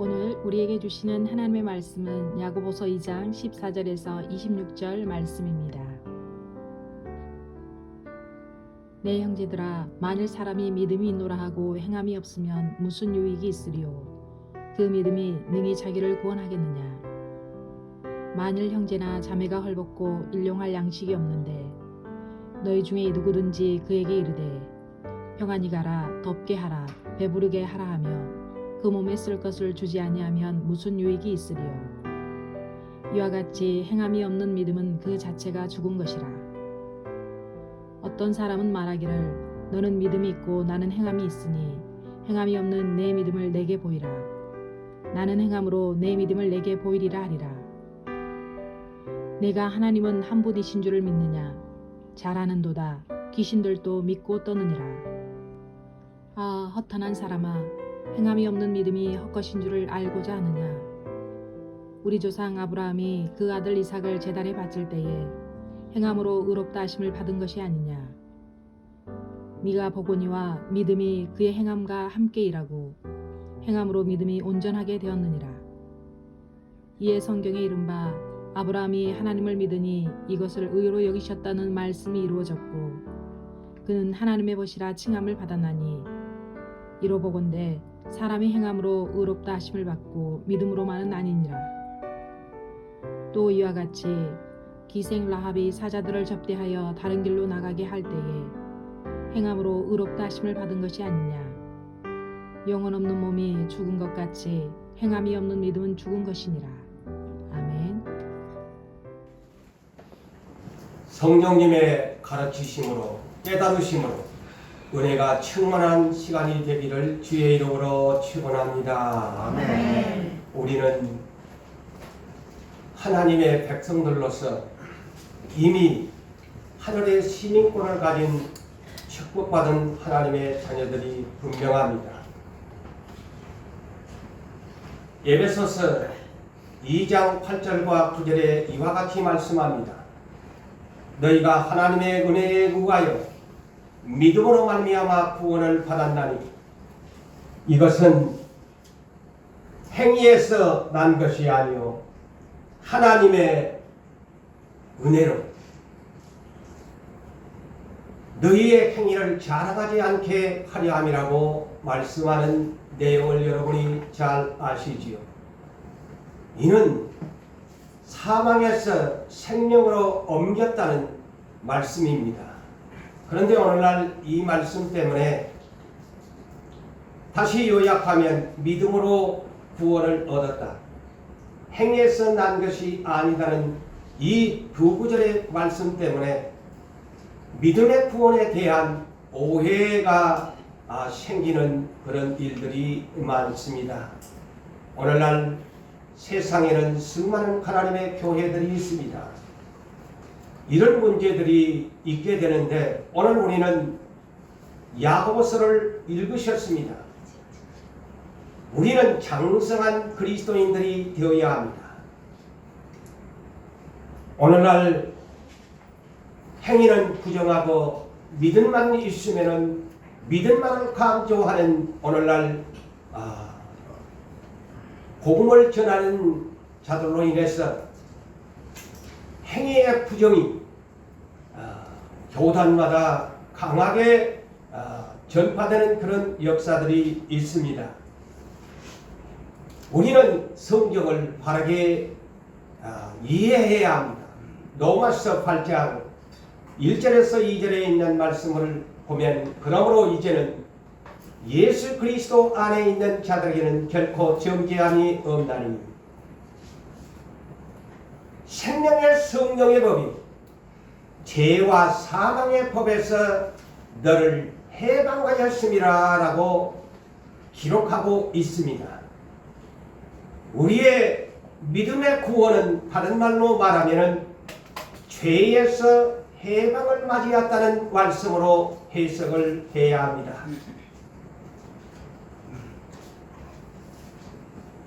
오늘 우리에게 주시는 하나님의 말씀은 야고보서 2장 14절에서 26절 말씀입니다. 내 형제들아, 만일 사람이 믿음이 있노라 하고 행함이 없으면 무슨 유익이 있으리요? 그 믿음이 능히 자기를 구원하겠느냐? 만일 형제나 자매가 헐벗고 일용할 양식이 없는데 너희 중에 누구든지 그에게 이르되 평안히 가라, 덥게 하라, 배부르게 하라 하며 그 몸에 쓸 것을 주지 아니하면 무슨 유익이 있으리요? 이와 같이 행함이 없는 믿음은 그 자체가 죽은 것이라. 어떤 사람은 말하기를 너는 믿음이 있고 나는 행함이 있으니 행함이 없는 내 믿음을 내게 보이라. 나는 행함으로 내 믿음을 내게 보이리라 하리라. 내가 하나님은 한 분이신 줄을 믿느냐? 잘 아는도다. 귀신들도 믿고 떠느니라. 아, 허탄한 사람아, 행함이 없는 믿음이 헛것인 줄을 알고자 하느냐? 우리 조상 아브라함이 그 아들 이삭을 제단에 바칠 때에 행함으로 의롭다 하심을 받은 것이 아니냐? 네가 보거니와 믿음이 그의 행함과 함께 일하고 행함으로 믿음이 온전하게 되었느니라. 이에 성경에 이른바 아브라함이 하나님을 믿으니 이것을 의로 여기셨다는 말씀이 이루어졌고 그는 하나님의 벗이라 칭함을 받았나니 이로 보건대 사람이 행함으로 의롭다 하심을 받고 믿음으로만은 아니니라. 또 이와 같이 기생 라합이 사자들을 접대하여 다른 길로 나가게 할 때에 행함으로 의롭다 하심을 받은 것이 아니냐. 영혼 없는 몸이 죽은 것 같이 행함이 없는 믿음은 죽은 것이니라. 아멘. 성령님의 가르치심으로 깨달으심으로 은혜가 충만한 시간이 되기를 주의 이름으로 축원합니다. 아멘. 우리는 하나님의 백성들로서 이미 하늘의 시민권을 가진 축복받은 하나님의 자녀들이 분명합니다. 에베소서 2장 8절과 9절에 이와 같이 말씀합니다. 너희가 하나님의 은혜에 구하여 믿음으로 말미암아 구원을 받았나니 이것은 행위에서 난 것이 아니요 하나님의 은혜로 너희의 행위를 자랑하지 않게 하려 함이라고 말씀하는 내용을 여러분이 잘 아시지요. 이는 사망에서 생명으로 옮겼다는 말씀입니다. 그런데 오늘날 이 말씀 때문에 다시 요약하면 믿음으로 구원을 얻었다. 행위에서 난 것이 아니다는 이 두 구절의 말씀 때문에 믿음의 구원에 대한 오해가 생기는 그런 일들이 많습니다. 오늘날 세상에는 수많은 하나님의 교회들이 있습니다. 이런 문제들이 있게 되는데 오늘 우리는 야고보서를 읽으셨습니다. 우리는 장성한 그리스도인들이 되어야 합니다. 오늘날 행위는 부정하고 믿음만 있으면 믿음만을 강조하는 오늘날 복음을 전하는 자들로 인해서 행위의 부정이 교단마다 강하게 전파되는 그런 역사들이 있습니다. 우리는 성경을 바르게 이해해야 합니다. 로마서 8장 1절에서 2절에 있는 말씀을 보면 그러므로 이제는 예수 그리스도 안에 있는 자들에게는 결코 정죄함이 없나니 생명의 성령의 법이 죄와 사망의 법에서 너를 해방하였음이라 라고 기록하고 있습니다. 우리의 믿음의 구원은 다른 말로 말하면 죄에서 해방을 맞이했다는 말씀으로 해석을 해야 합니다.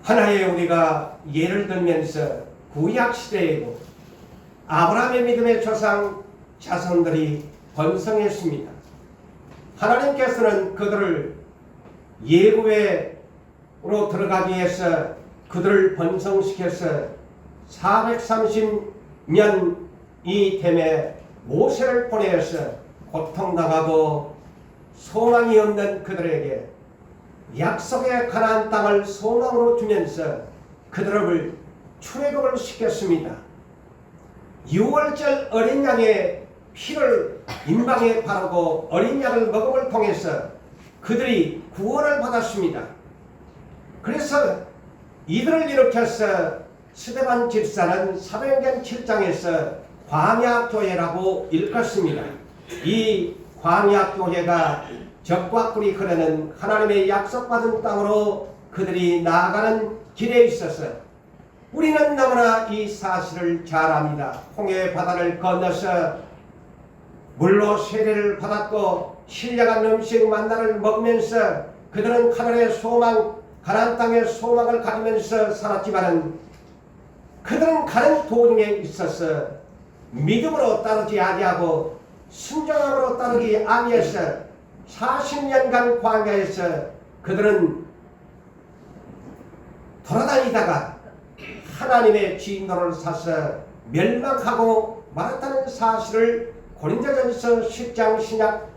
하나의 우리가 예를 들면서 구약시대에도 아브라함의 믿음의 조상 자손들이 번성했습니다. 하나님께서는 그들을 예고의 땅으로 들어가기 위해서 그들을 번성시켜서 430년 이 됨에 모세를 보내어서 고통당하고 소망이 없는 그들에게 약속의 가나안 땅을 소망으로 주면서 그들을 출애굽을 시켰습니다. 6월절 어린 양의 피를 임방에 바르고 어린 양을 먹음을 통해서 그들이 구원을 받았습니다. 그래서 이들을 일으켜서 스데반 집사는 사도행전 7장에서 광야교회라고 일컫습니다. 이 광야교회가 적과 꿀이 흐르는 하나님의 약속받은 땅으로 그들이 나아가는 길에 있어서 우리는 너무나 이 사실을 잘 압니다. 홍해 바다를 건너서 물로 세례를 받았고 신령한 음식 만나를 먹으면서 그들은 하늘의 소망, 가나안 땅의 소망을 가지면서 살았지만은 그들은 가는 도중에 있어서 믿음으로 따르지 아니하고 순종함으로 따르기 아니해서 40년간 광야에서 그들은 돌아다니다가 하나님의 진노를 사서 멸망하고 말았다는 사실을 고린도전서 10장 신약에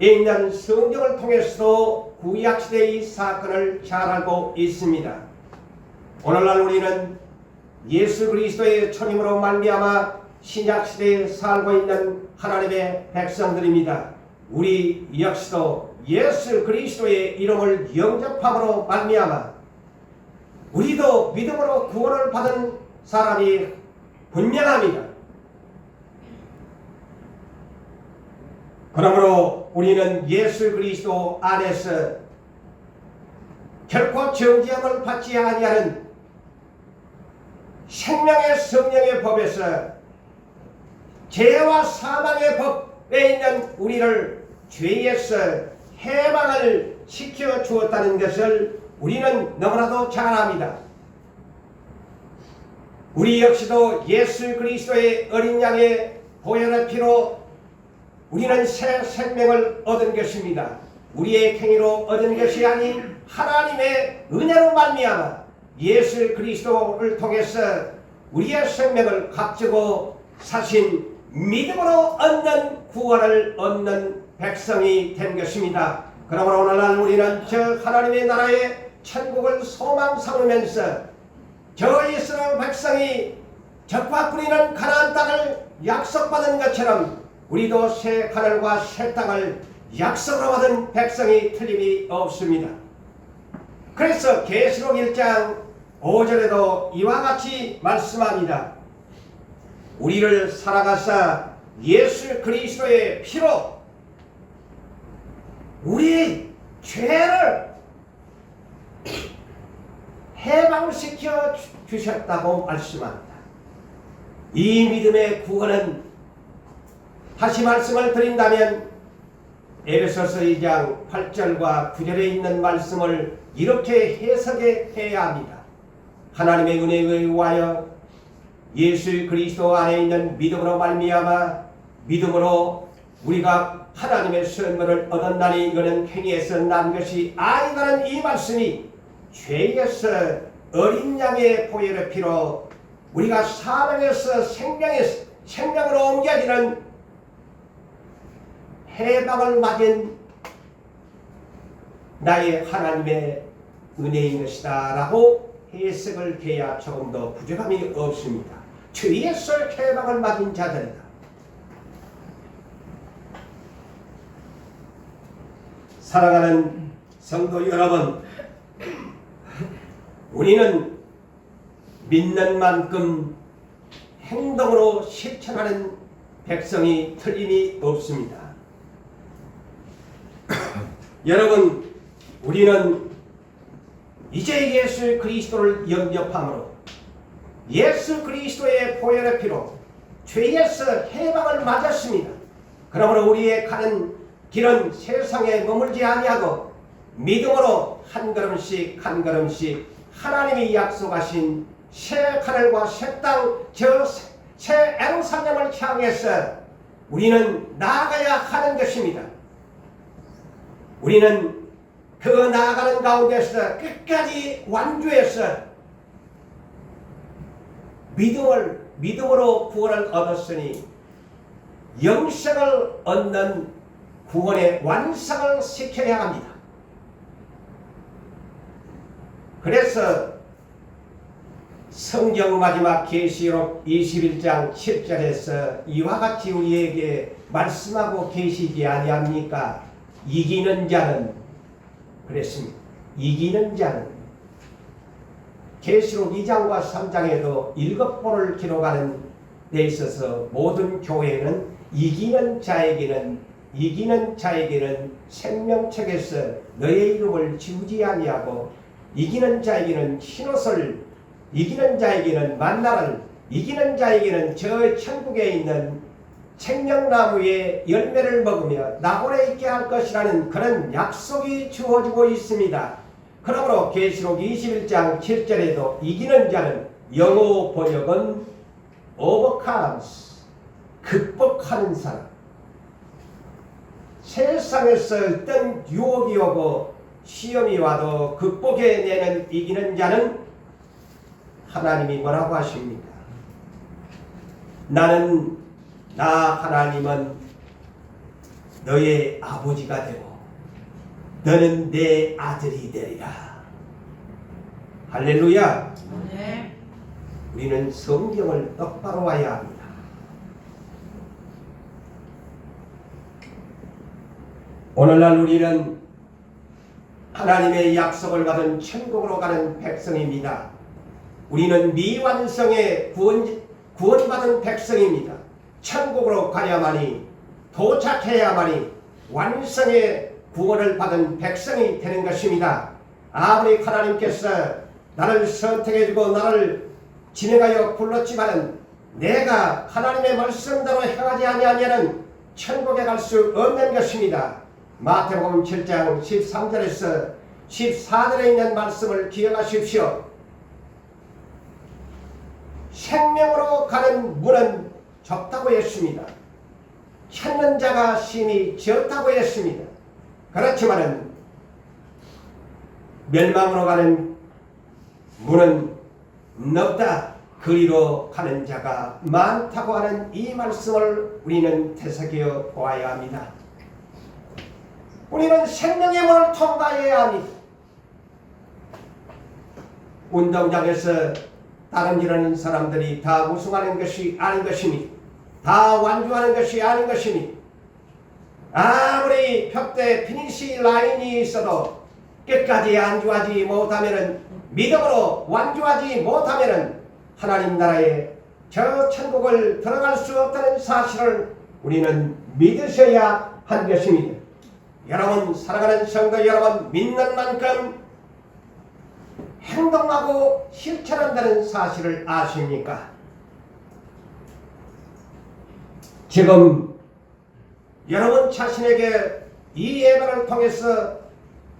있는 성경을 통해서도 구약시대의 사건을 잘 알고 있습니다. 오늘날 우리는 예수 그리스도의 초림으로 말미암아 신약시대에 살고 있는 하나님의 백성들입니다. 우리 역시도 예수 그리스도의 이름을 영접함으로 말미암아 우리도 믿음으로 구원을 받은 사람이 분명합니다. 그러므로 우리는 예수 그리스도 안에서 결코 정죄함을 받지 아니하는 생명의 성령의 법에서 죄와 사망의 법에 있는 우리를 죄에서 해방을 시켜 주었다는 것을 우리는 너무나도 잘 압니다. 우리 역시도 예수 그리스도의 어린 양의 보혈의 피로 우리는 새 생명을 얻은 것입니다. 우리의 행위로 얻은 것이 아닌 하나님의 은혜로 말미암아 예수 그리스도를 통해서 우리의 생명을 갖추고 사신 믿음으로 얻는 구원을 얻는 백성이 된 것입니다. 그러므로 오늘날 우리는 저 하나님의 나라의 천국을 소망 삼으면서 저 이스라엘 백성이 적과 뿌리는 가나안 땅을 약속받은 것처럼 우리도 새 하늘과 새 땅을 약속으로 받은 백성이 틀림이 없습니다. 그래서 계시록 1장 5절에도 이와 같이 말씀합니다. 우리를 사랑하사 예수 그리스도의 피로 우리 죄를 해방시켜 주셨다고 말씀합니다. 이 믿음의 구원은 다시 말씀을 드린다면 에베소서 2장 8절과 9절에 있는 말씀을 이렇게 해석해야 합니다. 하나님의 은혜에 의하여 예수 그리스도 안에 있는 믿음으로 말미암아 믿음으로 우리가 하나님의 선물을 얻었나니 이거는 행위에서 난 것이 아니라는 이 말씀이 죄에서 어린 양의 보혈의 피로 우리가 사망에서 생명으로 옮겨지는 해방을 맞은 나의 하나님의 은혜인 것이다 라고 해석을 해야 조금 더 부족함이 없습니다. 죄에서 해방을 맞은 자들이다. 사랑하는 성도 여러분, 우리는 믿는 만큼 행동으로 실천하는 백성이 틀림이 없습니다. 여러분, 우리는 이제 예수 그리스도를 영접함으로 예수 그리스도의 보혈의 피로 죄에서 해방을 맞았습니다. 그러므로 우리의 가는 길은 세상에 머물지 아니하고 믿음으로 한 걸음씩 한 걸음씩 하나님이 약속하신 새 하늘과 새 땅, 저 새 예루살렘을 향해서 우리는 나아가야 하는 것입니다. 우리는 그 나아가는 가운데서 끝까지 완주해서 믿음으로 구원을 얻었으니 영생을 얻는 구원의 완성을 시켜야 합니다. 그래서 성경 마지막 계시록 21장 7절에서 이와 같이 우리에게 말씀하고 계시지 아니합니까? 이기는 자는 그랬습니다. 이기는 자는 계시록 2장과 3장에도 7번을 기록하는 데 있어서 모든 교회는 이기는 자에게는 생명책에서 너의 이름을 지우지 아니하고 이기는 자에게는 흰옷을, 이기는 자에게는 만나를, 이기는 자에게는 저 천국에 있는 생명나무의 열매를 먹으며 낙원에 있게 할 것이라는 그런 약속이 주어지고 있습니다. 그러므로 계시록 21장 7절에도 이기는 자는 영어 번역은 overcomes, 극복하는 사람. 세상에서 어떤 유혹이 오고 시험이 와도 극복해내는 이기는 자는 하나님이 뭐라고 하십니까? 나 하나님은 너의 아버지가 되고 너는 내 아들이 되리라. 할렐루야. 네. 우리는 성경을 똑바로 봐야 합니다. 오늘날 우리는 하나님의 약속을 받은 천국으로 가는 백성입니다. 우리는 미완성의 구원받은 백성입니다. 천국으로 가야만이, 도착해야만이 완성의 구원을 받은 백성이 되는 것입니다. 아무리 하나님께서 나를 선택해주고 나를 진행하여 불렀지만은 내가 하나님의 말씀대로 행하지 아니하면은 천국에 갈 수 없는 것입니다. 마태복음 7장 13절에서 14절에 있는 말씀을 기억하십시오. 생명으로 가는 문은 좁다고 했습니다. 찾는 자가 심히 적다고 했습니다. 그렇지만은 멸망으로 가는 문은 넓다. 그리로 가는 자가 많다고 하는 이 말씀을 우리는 되새겨 보아야 합니다. 우리는 생명의 문을 통과해야 합니다. 운동장에서 다름질하는 사람들이 다 우승하는 것이 아닌 것이니, 다 완주하는 것이 아닌 것이니, 아무리 벽대 피니시 라인이 있어도 끝까지 안주하지 못하면은, 믿음으로 완주하지 못하면은 하나님 나라에 저 천국을 들어갈 수 없다는 사실을 우리는 믿으셔야 한 것입니다. 여러분, 사랑하는 성도 여러분, 믿는 만큼 행동하고 실천한다는 사실을 아십니까? 지금 여러분 자신에게 이 예배를 통해서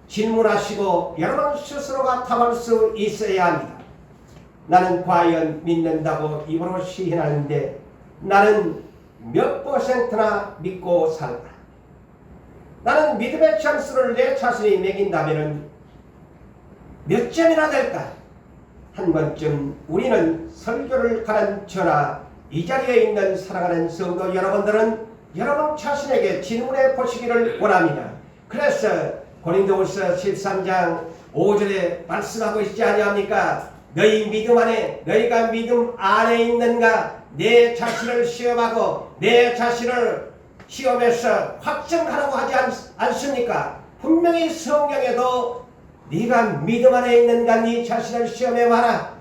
질문하시고 여러분 스스로가 답할 수 있어야 합니다. 나는 과연 믿는다고 입으로 시인하는데 나는 몇 %나 믿고 살까? 나는 믿음의 점수를 내 자신이 매긴다면 몇 점이나 될까? 한 번쯤 우리는 설교를 가는 저나 이 자리에 있는 사랑하는 성도 여러분들은 여러분 자신에게 질문해 보시기를 원합니다. 그래서 고린도후서 13장 5절에 말씀하고 있지 아니합니까? 너희 믿음 안에, 너희가 믿음 안에 있는가? 내 자신을 시험하고 내 자신을 시험해서 확증하라고 하지 않습니까? 분명히 성경에도 네가 믿음 안에 있는가? 네 자신을 시험해봐라.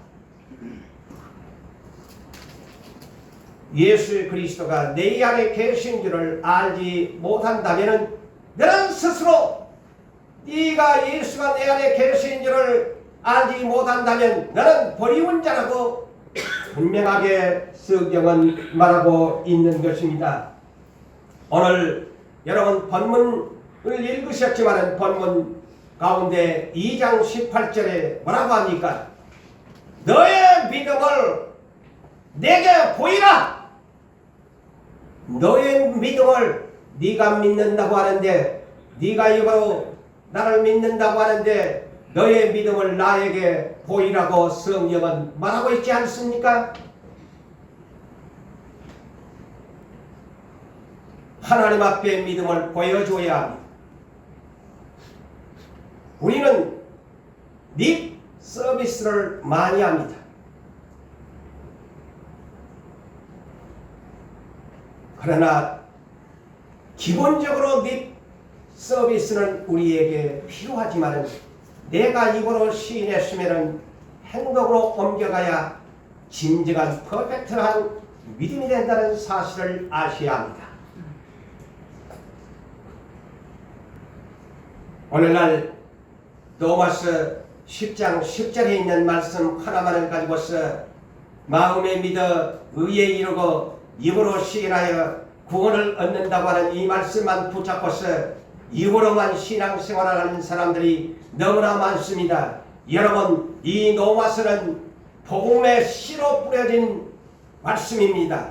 예수 그리스도가 내 안에 계신 줄을 알지 못한다면 너는 스스로 네가 예수가 내 안에 계신 줄을 알지 못한다면 너는 버리운 자라고 분명하게 성경은 말하고 있는 것입니다. 오늘 여러분 본문을 읽으셨지만 본문 가운데 2장 18절에 뭐라고 합니까? 너의 믿음을 내게 보이라. 너의 믿음을 네가 믿는다고 하는데 네가 이거로 나를 믿는다고 하는데 너의 믿음을 나에게 보이라고 성경은 말하고 있지 않습니까? 하나님 앞에 믿음을 보여줘야 합니다. 우리는 립 서비스를 많이 합니다. 그러나 기본적으로 립 서비스는 우리에게 필요하지만 내가 입으로 시인했으면 행동으로 옮겨가야 진정한 퍼펙트한 믿음이 된다는 사실을 아셔야 합니다. 오늘날 로마서 10장 10절에 있는 말씀 하나만을 가지고서 마음에 믿어 의에 이르고 입으로 시인하여 구원을 얻는다고 하는 이 말씀만 붙잡고서 입으로만 신앙생활을 하는 사람들이 너무나 많습니다. 여러분, 이 로마서는 복음의 씨로 뿌려진 말씀입니다.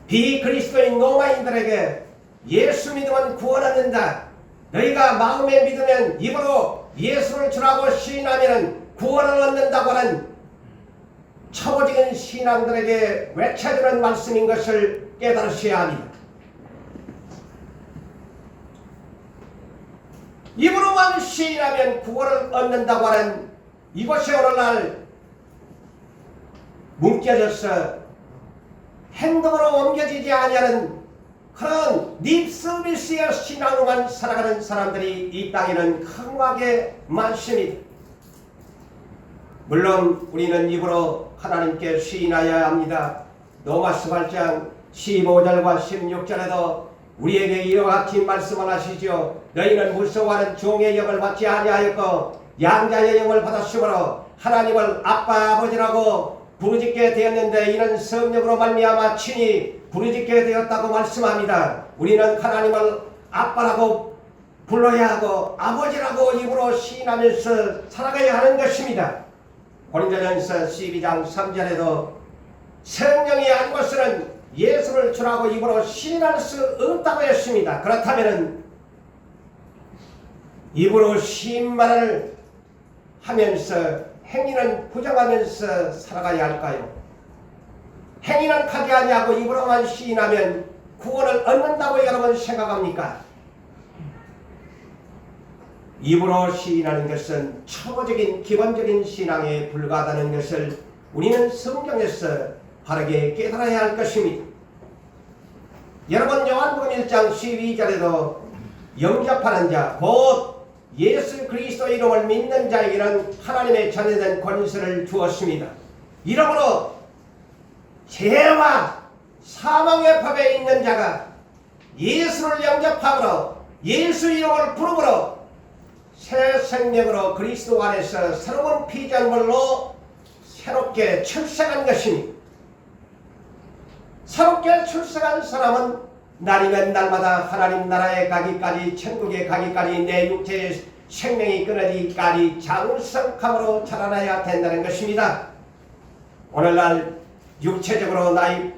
비그리스도인 로마인들에게 예수 믿으면 구원 얻는다. 너희가 마음에 믿으면 입으로 예수를 주라고 시인하면 구원을 얻는다고 하는 초보적인 신앙들에게 외쳐주는 말씀인 것을 깨달으셔야 합니다. 입으로만 시인하면 구원을 얻는다고 하는 이것이 오늘날 뭉개져서 행동으로 옮겨지지 아니하는 그런 립서비스의 신앙으로만 살아가는 사람들이 이 땅에는 흥하게 많습니다. 물론 우리는 입으로 하나님께 시인하여야 합니다. 로마서 8장 15절과 16절에도 우리에게 이와 같이 말씀을 하시죠. 너희는 무서워하는 종의 영을 받지 아니하였고 양자의 영을 받았으므로 하나님을 아빠 아버지라고 부르짖게 되었는데 이는 성령으로 말미암아 친히 부르짖게 되었다고 말씀합니다. 우리는 하나님을 아빠라고 불러야 하고 아버지라고 입으로 시인하면서 살아가야 하는 것입니다. 고린도전서 12장 3절에도 성령이 아니고서는 예수를 주라고 입으로 시인할 수 없다고 했습니다. 그렇다면 입으로 시인만을 하면서 행위는 부정하면서 살아가야 할까요? 행위는 하지 아니하고 입으로만 시인하면 구원을 얻는다고 여러분 생각합니까? 입으로 시인하는 것은 초보적인 기본적인 신앙에 불과하다는 것을 우리는 성경에서 바르게 깨달아야 할 것입니다. 여러분 요한복음 1장 12절에도 영접하는 자 곧 예수 그리스도 이름을 믿는 자에게는 하나님의 자녀된 권세를 주었습니다. 이러므로 죄와 사망의 법에 있는 자가 예수를 영접함으로 예수 이름을 부름으로 새 생명으로 그리스도 안에서 새로운 피조물로 새롭게 출생한 것입니다. 새롭게 출생한 사람은 날이면 날마다 하나님 나라에 가기까지 천국에 가기까지 내 육체의 생명이 끊어지기까지 장성함으로 자라나야 된다는 것입니다. 오늘날 육체적으로 나이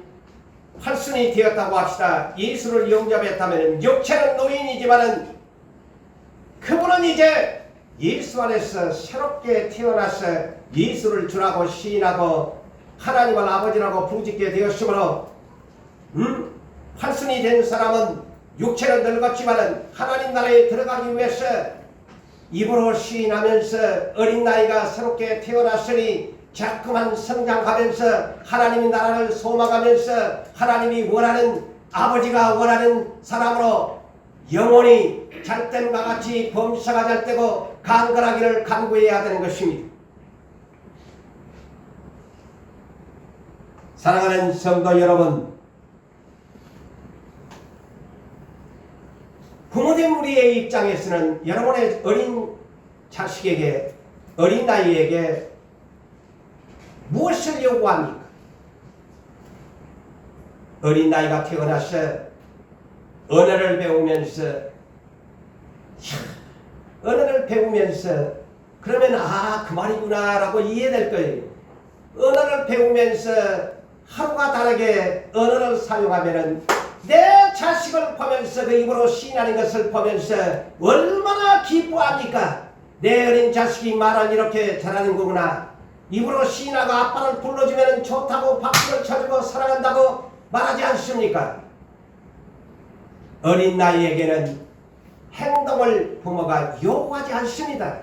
8순이 되었다고 합시다. 예수를 영접했다면 육체는 노인이지만은 그분은 이제 예수 안에서 새롭게 태어나서 예수를 주라고 시인하고 하나님을 아버지라고 부르짖게 되었으므로 8순이 된 사람은 육체는 늙었지만은 하나님 나라에 들어가기 위해서 입으로 시인하면서 어린 나이가 새롭게 태어났으니 자꾸만 성장하면서 하나님의 나라를 소망하면서 하나님이 원하는 아버지가 원하는 사람으로 영혼이 잘됨과 같이 범사가 잘되고 강건하기를 간구해야 되는 것입니다. 사랑하는 성도 여러분, 부모님 우리의 입장에서는 여러분의 어린 자식에게 어린 아이에게 무엇을 요구합니까? 어린 아이가 태어나서 언어를 배우면서 그러면 그 말이구나 라고 이해될 거예요. 언어를 배우면서 하루가 다르게 언어를 사용하면 내 자식을 보면서 그 입으로 시인하는 것을 보면서 얼마나 기뻐합니까? 내 어린 자식이 말을 이렇게 잘하는 거구나. 입으로 시인하고 아빠를 불러주면 좋다고 박수를 쳐주고 사랑한다고 말하지 않습니까? 어린 나이에게는 행동을 부모가 요구하지 않습니다.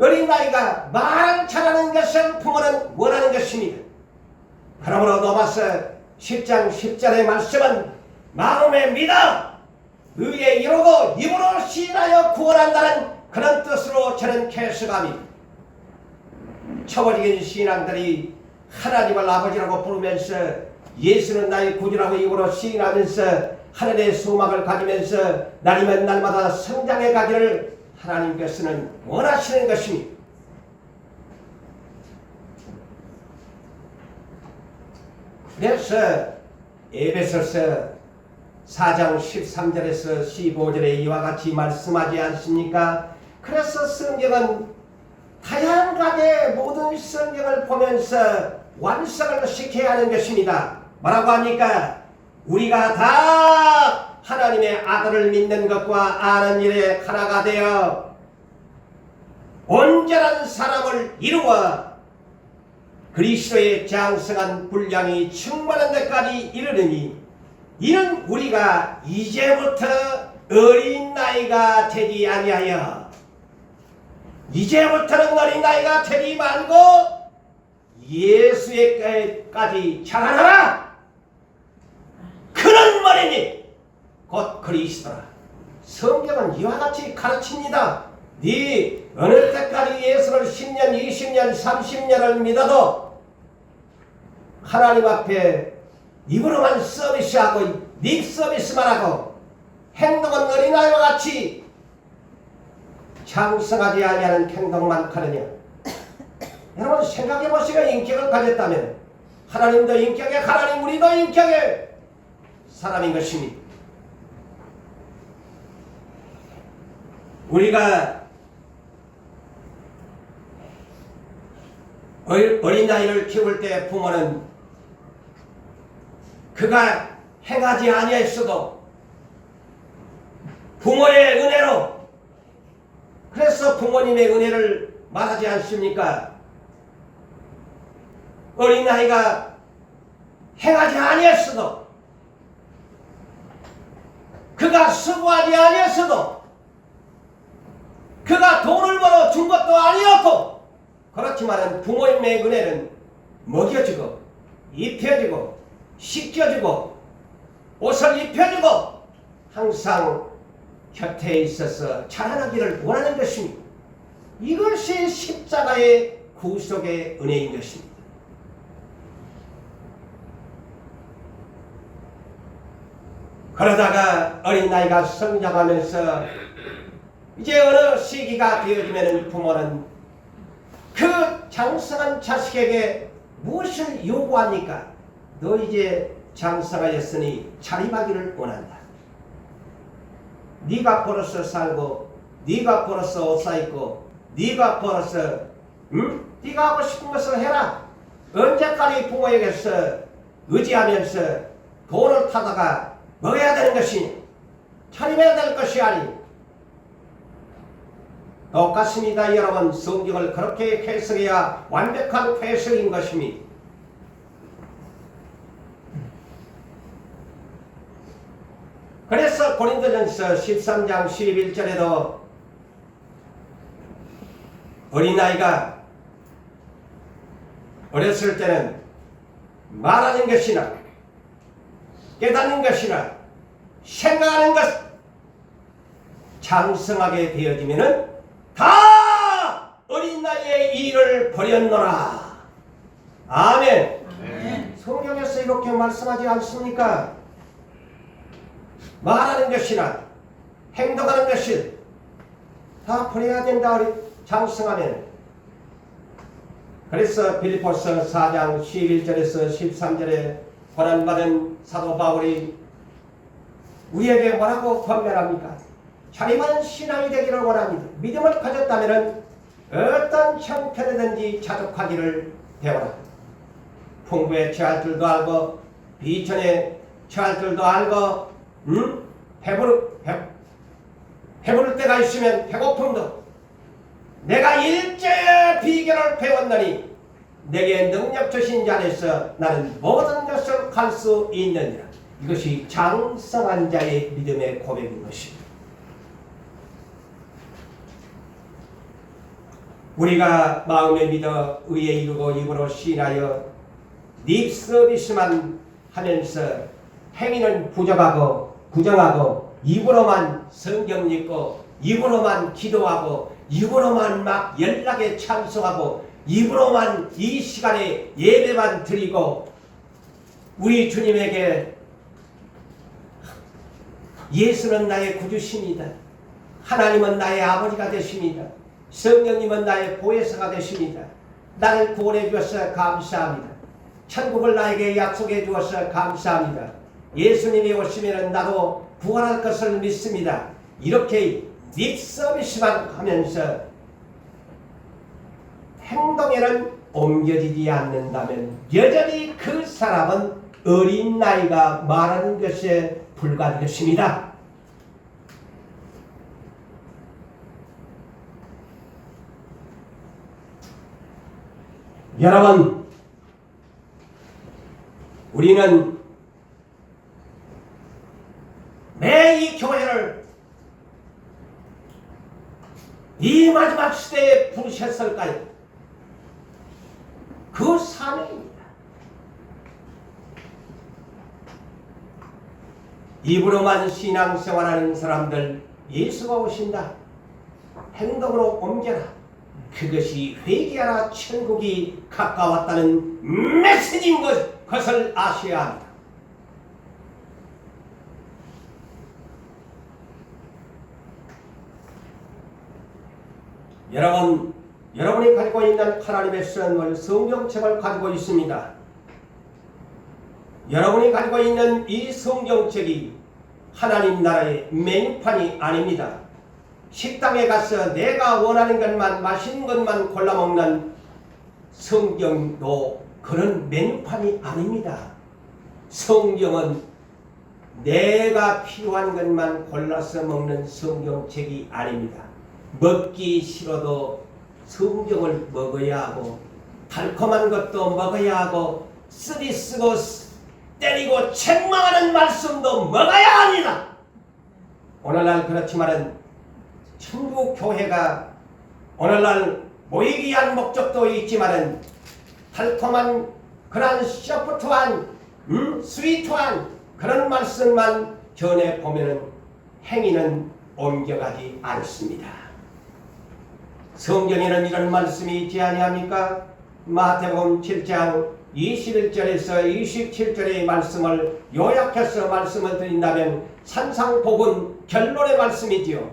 어린 나이가 말을 잘하는 것을 부모는 원하는 것입니다. 그러므로 로마서 10장 10절의 말씀은 마음에 믿어 의에 이루고 입으로 시인하여 구원한다는 그런 뜻으로 저는 해석합니다. 초보적인 신앙들이 하나님을 아버지라고 부르면서 예수는 나의 구주라고 입으로 시인하면서 하늘의 소망을 가지면서 날이면 날마다 성장해 가기를 하나님께서는 원하시는 것입니다. 그래서 에베소서 4장 13절에서 15절에 이와 같이 말씀하지 않습니까? 그래서 성경은 다양하게 모든 성경을 보면서 완성을 시켜야 하는 것입니다. 뭐라고 합니까? 우리가 다 하나님의 아들을 믿는 것과 아는 일에 하나가 되어 온전한 사람을 이루어 그리스도의 장성한 분량이 충만한 데까지 이르느니 이는 우리가 이제부터 어린 나이가 되지 아니하여 이제부터는 어린 나이가 되지 말고 예수에게까지 자라나라. 그런 말이니 곧 그리스도라. 성경은 이와 같이 가르칩니다. 네 어느 때까지 예수를 10년, 20년, 30년을 믿어도 하나님 앞에 입으로만 서비스하고 립 서비스만 하고 행동은 어린아이와 같이 장성하지 아니하는 행동만 하느냐. 여러분 생각해 보시고 인격을 가졌다면 하나님도 인격의 하나님, 우리도 인격의 사람인 것입니다. 우리가 어린 아이를 키울 때 부모는 그가 행하지 아니했어도 부모의 은혜로, 그래서 부모님의 은혜를 말하지 않습니까? 어린 아이가 행하지 아니했어도, 그가 수고하지 아니했어도, 그가 돈을 벌어 준 것도 아니었고, 그렇지만 부모님의 은혜는 먹여주고 입혀주고 씻겨주고 옷을 입혀주고 항상 곁에 있어서 자라나기를 원하는 것입니다. 이것이 십자가의 구속의 은혜인 것입니다. 그러다가 어린 나이가 성장하면서 이제 어느 시기가 되어지면 부모는 그 장성한 자식에게 무엇을 요구합니까? 너 이제 장성하였으니 자립하기를 원한다. 네가 벌어서 살고, 네가 벌어서 옷 사입고, 네가 벌어서 네가 하고 싶은 것을 해라. 언제까지 부모에게서 의지하면서 돈을 타다가 먹어야 되는 것이니 차림해야 될 것이 아니. 똑같습니다. 여러분, 성경을 그렇게 해석해야 완벽한 해석인 것입니다. 그래서 고린도전서 13장 11절에도 어린아이가 어렸을 때는 말하는 것이나 깨닫는 것이나 생각하는 것 장성하게 되어지면은 다 어린 나이에 일을 버렸노라. 아멘. 아멘. 성경에서 이렇게 말씀하지 않습니까? 말하는 것이나 행동하는 것이 다 버려야 된다. 장성하면. 그래서 빌립보서 4장 11절에서 13절에 고난받은 사도 바울이 우리에게 뭐라고 권면합니까? 자립한 신앙이 되기를 원합니다. 믿음을 가졌다면 어떤 형편이든지 자족하기를 배워라. 풍부에 처할 줄도 알고 비천에 처할 줄도 알고 배부를 때가 있으면 배고픔도 내가 일제의 비결을 배웠느니 내게 능력 주신 자 안에서 나는 모든 것을 갈 수 있느니라. 이것이 장성한 자의 믿음의 고백인 것입니다. 우리가 마음에 믿어 의에 이르고 입으로 시인하여 립 서비스만 하면서 행위는 부정하고 입으로만 성경 읽고 입으로만 기도하고 입으로만 막 연락에 참석하고 입으로만 이 시간에 예배만 드리고 우리 주님에게 예수는 나의 구주십니다. 하나님은 나의 아버지가 되십니다. 성령님은 나의 보혜사가 되십니다. 나를 구원해 주셔서 감사합니다. 천국을 나에게 약속해 주어서 감사합니다. 예수님이 오시면 나도 부활할 것을 믿습니다. 이렇게 립 서비스만 하면서 행동에는 옮겨지지 않는다면 여전히 그 사람은 어린 나이가 말하는 것에 불과한 것입니다. 여러분, 우리는 매 이 교회를 이 마지막 시대에 부르셨을까요? 그 사명입니다. 입으로만 신앙생활하는 사람들 예수가 오신다. 행동으로 옮겨라. 그것이 회개하라 천국이 가까웠다는 메시지인 것을 아셔야 합니다. 여러분이 가지고 있는 하나님의 선물 성경책을 가지고 있습니다. 여러분이 가지고 있는 이 성경책이 하나님 나라의 메뉴판이 아닙니다. 식당에 가서 내가 원하는 것만 맛있는 것만 골라 먹는 성경도 그런 메뉴판이 아닙니다. 성경은 내가 필요한 것만 골라서 먹는 성경책이 아닙니다. 먹기 싫어도 성경을 먹어야 하고 달콤한 것도 먹어야 하고 쓰고 때리고 책망하는 말씀도 먹어야 합니다. 오늘날 그렇지만은 천국 교회가 오늘날 모이기 위한 목적도 있지만은 달콤한 그런 소프트한 스위트한 그런 말씀만 전해 보면은 행위는 옮겨가지 않습니다. 성경에는 이런 말씀이 있지 아니합니까? 마태복음 7장 21절에서 27절의 말씀을 요약해서 말씀을 드린다면 산상복은 결론의 말씀이지요.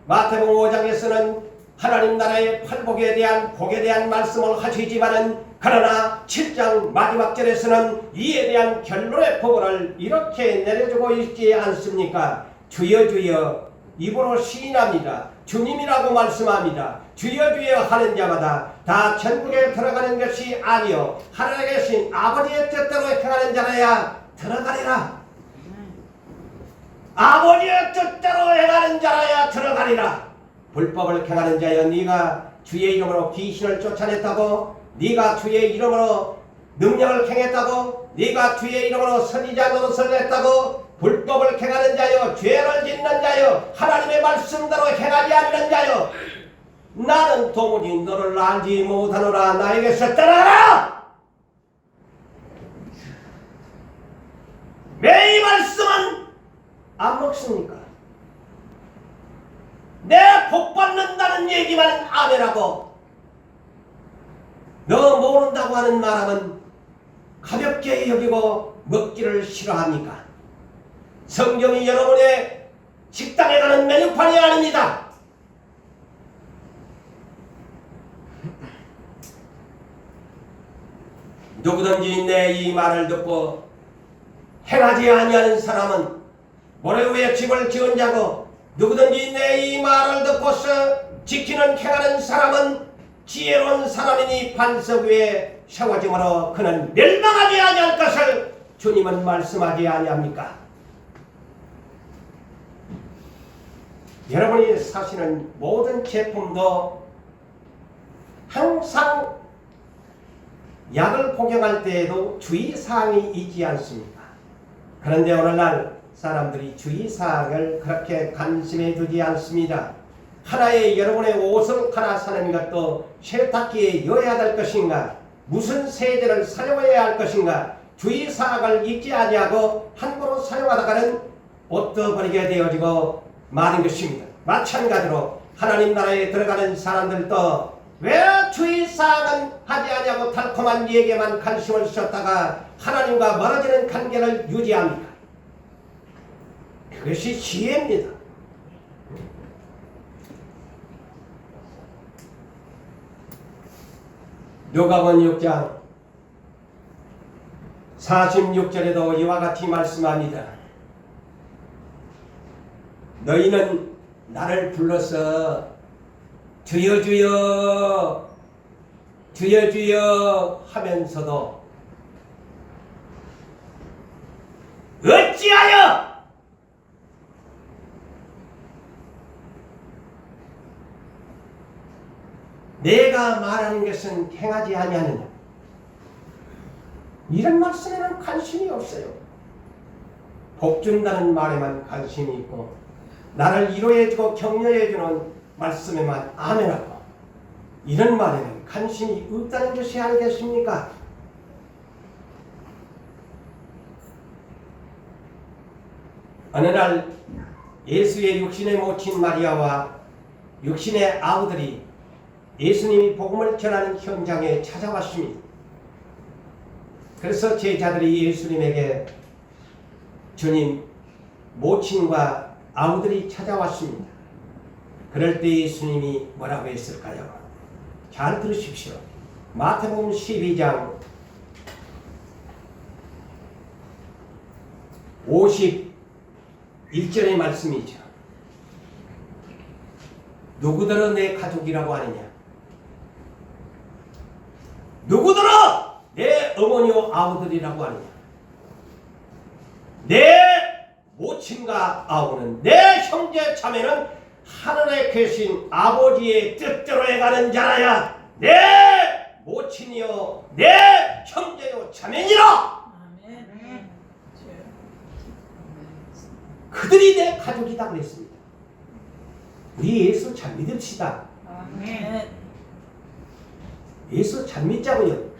마태복음 5장에서는 하나님 나라의 팔복에 대한 복에 대한 말씀을 하시지만은 그러나 7장 마지막 절에서는 이에 대한 결론의 복을 이렇게 내려주고 있지 않습니까? 주여 주여 입으로 시인합니다. 주님이라고 말씀합니다. 주여 주여 하는 자마다 다 천국에 들어가는 것이 아니요 하늘에 계신 아버지의 뜻대로 행하는 자라야 들어가리라. 아버지의 뜻대로 행하는 자라야 들어가리라. 불법을 행하는 자여 네가 주의 이름으로 귀신을 쫓아냈다고, 네가 주의 이름으로 능력을 행했다고, 네가 주의 이름으로 선지자 노릇을 했다고, 불법을 행하는 자여, 죄를 짓는 자여, 하나님의 말씀대로 행하지 않는 자여, 나는 도무지 너를 알지 못하노라. 나에게서 떠나라. 왜 이 말씀은 안 먹습니까? 내 복 받는다는 얘기만 아멘하고 너 모른다고 하는 말하면 가볍게 여기고 먹기를 싫어합니까? 성경이 여러분의 식당에 가는 메뉴판이 아닙니다. 누구든지 내 이 말을 듣고 행하지 아니하는 사람은 모래 위에 집을 지은 자고, 누구든지 내 이 말을 듣고서 지키는 행하는 사람은 지혜로운 사람이니 반석 위에 세워지므로 그는 멸망하지 아니할 것을 주님은 말씀하지 아니합니까? 여러분이 사시는 모든 제품도 항상 약을 복용할 때에도 주의사항이 있지 않습니까? 그런데 오늘날 사람들이 주의사항을 그렇게 관심에 두지 않습니다. 하나의 여러분의 옷을 하나 사는 것도 세탁기에 넣어야 될 것인가, 무슨 세제를 사용해야 할 것인가, 주의사항을 잊지 아니하고 함부로 사용하다가는 얻어버리게 되어지고 마는 것입니다. 마찬가지로 하나님 나라에 들어가는 사람들도 왜 주의사항은 하지 아니하고 달콤한 얘기에만 관심을 쏟다가 하나님과 멀어지는 관계를 유지합니까? 그것이 지혜입니다. 누가복음 6장 46절에도 이와 같이 말씀합니다. 너희는 나를 불러서 주여 주여 주여 주여 하면서도 어찌하여 내가 말하는 것은 행하지 아니하느냐. 이런 말씀에는 관심이 없어요. 복 준다는 말에만 관심이 있고 나를 위로해주고 격려해주는 말씀에만 아멘하고 이런 말에는 관심이 없다는 것이 아니겠습니까? 어느 날 예수의 육신의 모친 마리아와 육신의 아우들이 예수님이 복음을 전하는 현장에 찾아왔습니다. 그래서 제자들이 예수님에게 주님, 모친과 아우들이 찾아왔습니다. 그럴 때 예수님이 뭐라고 했을까요? 잘 들으십시오. 마태복음 12장 51절의 말씀이죠. 누구더러 내 가족이라고 하느냐? 누구더러 내 어머니와 아우들이라고 하느냐? 내 모친과 아우는, 내 형제 자매는 하늘에 계신 아버지의 뜻대로 해가는 자라야 내 모친이요 내 형제요 자매니라. 그들이 내 가족이다 그랬습니다. 우리 예수 잘 믿읍시다. 예수 잘 믿자고요.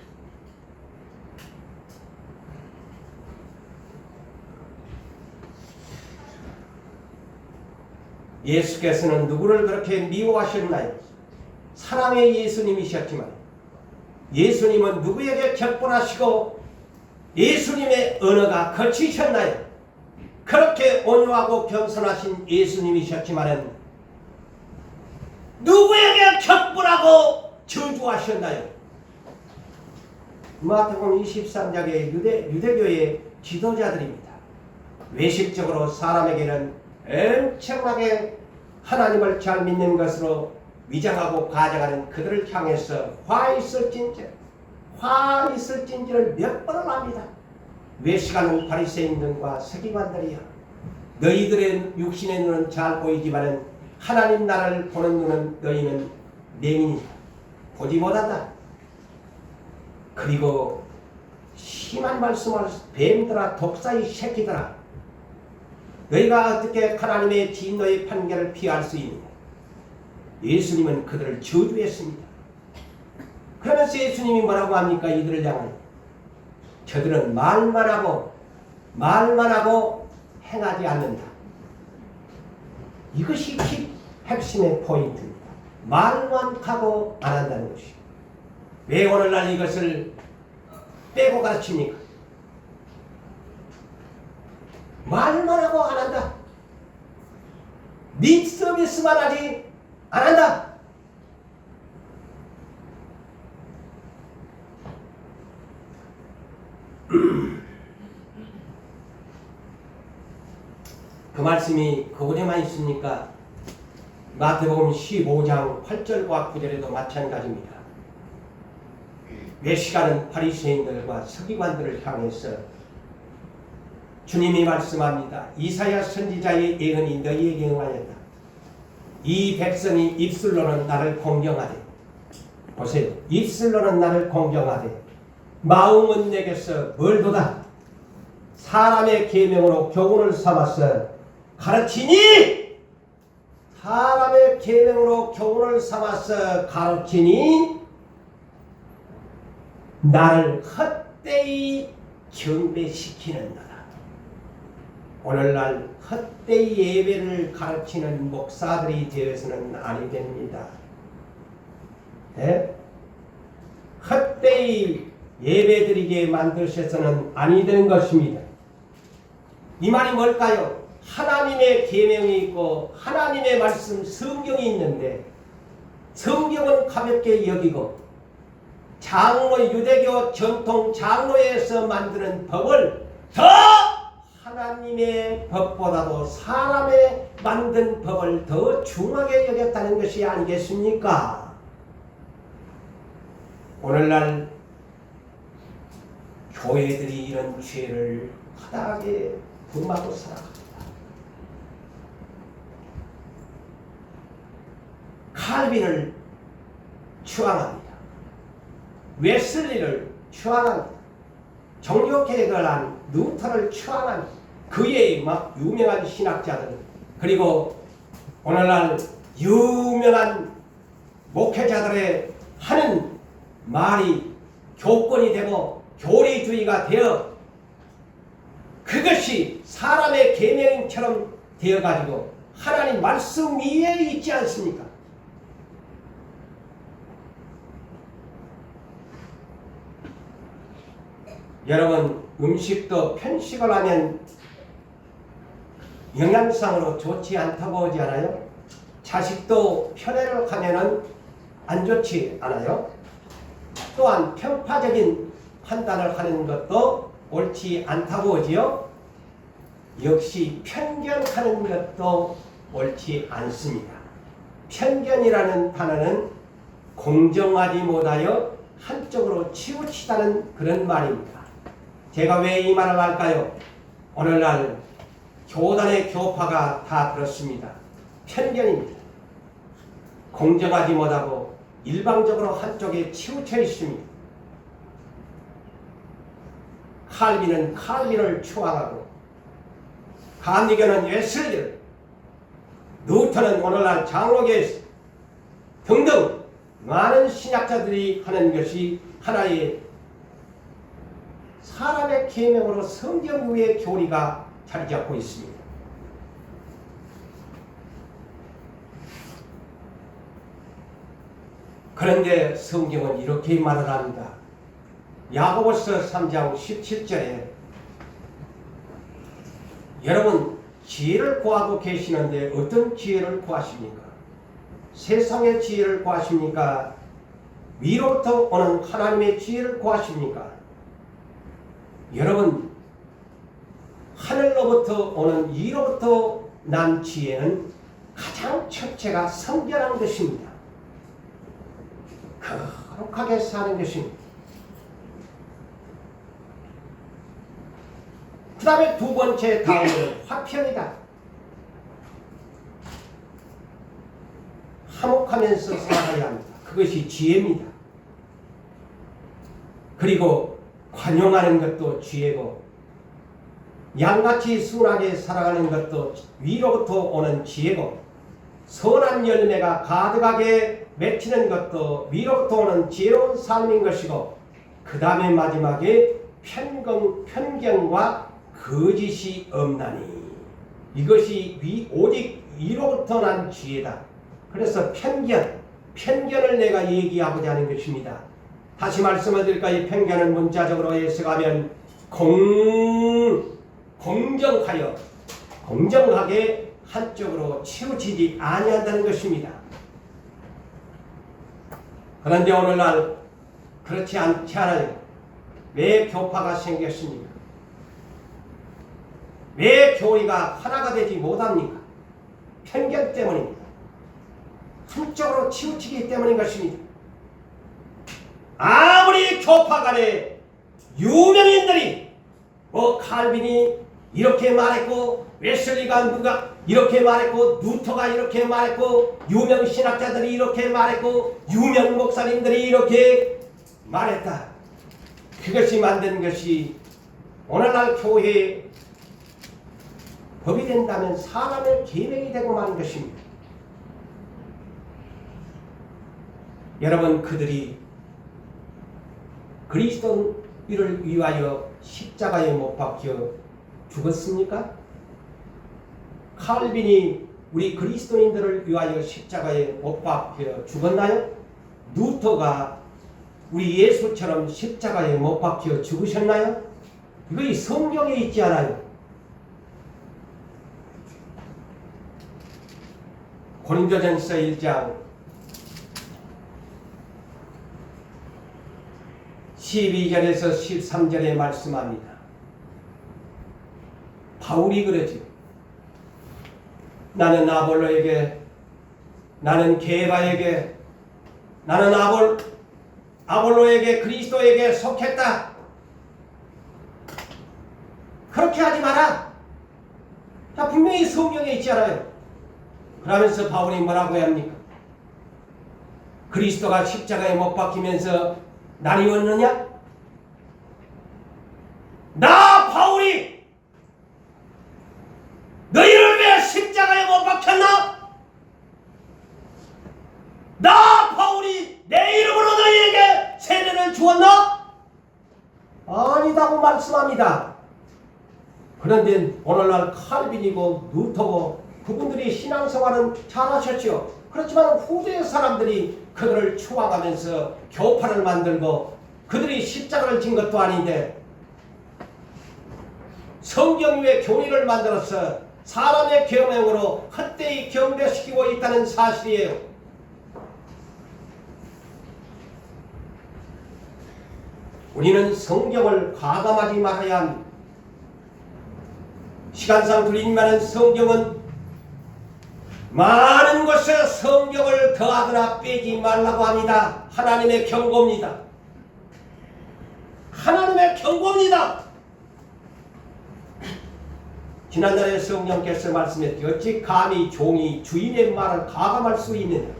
예수께서는 누구를 그렇게 미워하셨나요? 사랑의 예수님이셨지만 예수님은 누구에게 격분하시고 예수님의 언어가 거치셨나요? 그렇게 온유하고 겸손하신 예수님이셨지만 누구에게 격분하고 저주하셨나요? 마태복음 23장의 유대교의 지도자들입니다. 외식적으로 사람에게는 엄청나게 하나님을 잘 믿는 것으로 위장하고 가져가는 그들을 향해서 화 있을진지를 몇 번을 합니다. 외식하는 바리새인들과 서기관들이여, 너희들의 육신의 눈은 잘 보이지만 하나님 나라를 보는 눈은 너희는 맹인이다. 보지 못한다. 그리고 심한 말씀을 뱀들아 독사의 새끼들아, 너희가 어떻게 하나님의 진노의 판결을 피할 수 있느냐. 예수님은 그들을 저주했습니다. 그러면서 예수님이 뭐라고 합니까? 이들을 향하여 저들은 말만 하고 행하지 않는다. 이것이 핵심의 포인트입니다. 말만 하고 안 한다는 것이. 왜 오늘날 이것을 빼고 가르칩니까? 말만 하고 안 한다. 립 서비스만 하지 안 한다. 그 말씀이 그곳에만 있습니까? 마태복음 15장 8절과 9절에도 마찬가지입니다. 외식하는 바리새인들과 서기관들을 향해서 주님이 말씀합니다. 이사야 선지자의 예언이 너희에게 응하였다. 이 백성이 입술로는 나를 공경하되, 보세요. 입술로는 나를 공경하되 마음은 내게서 멀도다. 사람의 계명으로 교훈을 삼아서 가르치니, 사람의 계명으로 교훈을 삼아서 가르치니 나를 헛되이 경배시키는도다. 오늘날 헛되이 예배를 가르치는 목사들이 되어서는 아니 됩니다. 네? 헛되이 예배드리게 만드셔서는 아니 되는 것입니다. 이 말이 뭘까요? 하나님의 계명이 있고 하나님의 말씀 성경이 있는데 성경은 가볍게 여기고 장로, 유대교 전통 장로에서 만드는 법을 더 하나님의 법보다도 사람의 만든 법을 더 중하게 여겼다는 것이 아니겠습니까? 오늘날 교회들이 이런 죄를 허다하게 범하고 살아갑니다. 칼빈을 추앙합니다. 웨슬리를 추앙합니다. 종교개혁을 한 루터를 추앙합니다. 그의 막 유명한 신학자들, 그리고 오늘날 유명한 목회자들의 하는 말이 교권이 되고 교리주의가 되어 그것이 사람의 계명처럼 되어가지고 하나님 말씀 위에 있지 않습니까? 여러분, 음식도 편식을 하면 영양상으로 좋지 않다고 하지 않아요? 자식도 편애를 하면은 안 좋지 않아요? 또한 편파적인 판단을 하는 것도 옳지 않다고 하지요? 역시 편견하는 것도 옳지 않습니다. 편견이라는 단어는 공정하지 못하여 한쪽으로 치우치다는 그런 말입니다. 제가 왜 이 말을 할까요? 오늘날 교단의 교파가 다 그렇습니다. 편견입니다. 공정하지 못하고 일방적으로 한쪽에 치우쳐 있습니다. 칼빈은 칼빈을 추앙하고 감리교는 웨슬리를, 루터는 오늘날 장로교에서 등등 많은 신학자들이 하는 것이 하나의 사람의 계명으로 성경 위의 교리가 자리 잡고 있습니다. 그런데 성경은 이렇게 말을 합니다. 야고보서 3장 17절에 여러분 지혜를 구하고 계시는데 어떤 지혜를 구하십니까? 세상의 지혜를 구하십니까? 위로부터 오는 하나님의 지혜를 구하십니까? 여러분, 하늘로부터 오는 위로부터 난 지혜는 가장 첫째가 성결한 것입니다. 거룩하게 사는 것입니다. 그 다음에 두 번째 다음은 화평이다. 화목하면서 살아야 합니다. 그것이 지혜입니다. 그리고 관용하는 것도 지혜고 양같이 순하게 살아가는 것도 위로부터 오는 지혜고 선한 열매가 가득하게 맺히는 것도 위로부터 오는 지혜로운 삶인 것이고 그 다음에 마지막에 편견과 거짓이 없나니 이것이 오직 위로부터 난 지혜다. 그래서 편견을 내가 얘기하고자 하는 것입니다. 다시 말씀을 드릴까? 이 편견은 문자적으로 해석하면 공정하게 한쪽으로 치우치지 아니한다는 것입니다. 그런데 오늘날 그렇지 않지 않아요. 왜 교파가 생겼습니까? 왜 교회가 하나가 되지 못합니까? 편견 때문입니다. 한쪽으로 치우치기 때문인 것입니다. 아무리 교파 간에 유명인들이 칼빈이 이렇게 말했고, 웨슬리가 누가 이렇게 말했고, 루터가 이렇게 말했고, 유명 신학자들이 이렇게 말했고, 유명 목사님들이 이렇게 말했다. 그것이 만든 것이 오늘날 교회의 법이 된다면 사람의 계명이 되고 마는 것입니다. 여러분, 그들이 그리스도를 위하여 십자가에 못 박혀 죽었습니까? 칼빈이 우리 그리스도인들을 위하여 십자가에 못 박혀 죽었나요? 루터가 우리 예수처럼 십자가에 못 박혀 죽으셨나요? 이거 성경에 있지 않아요. 고린도전서 1장 12절에서 13절에 말씀합니다. 바울이 그러죠. 나는 아볼로에게, 나는 게바에게, 나는 아볼로에게, 그리스도에게 속했다. 그렇게 하지 마라. 자, 분명히 성경에 있지 않아요. 그러면서 바울이 뭐라고 합니까? 그리스도가 십자가에 못 박히면서 나뉘었느냐? 나 바울이 너희를 왜 십자가에 못 박혔나? 나 바울이 내 이름으로 너희에게 세례를 주었나? 아니다고 말씀합니다. 그런데 오늘날 칼빈이고 루터고 그분들이 신앙생활은 잘하셨죠. 그렇지만 후대의 사람들이 그들을 추앙하면서 교파를 만들고 그들이 십자가를 진 것도 아닌데 성경 위에 교리를 만들어서 사람의 계명으로 헛되이 경배시키고 있다는 사실이에요. 우리는 성경을 과감하지 말아야 합니다. 시간상 드리지만은 성경은 많은 것에 성경을 더하거나 빼지 말라고 합니다. 하나님의 경고입니다. 하나님의 경고입니다. 지난날에 성령께서 말씀했죠. 어찌 감히 종이 주인의 말을 가감할 수 있느냐.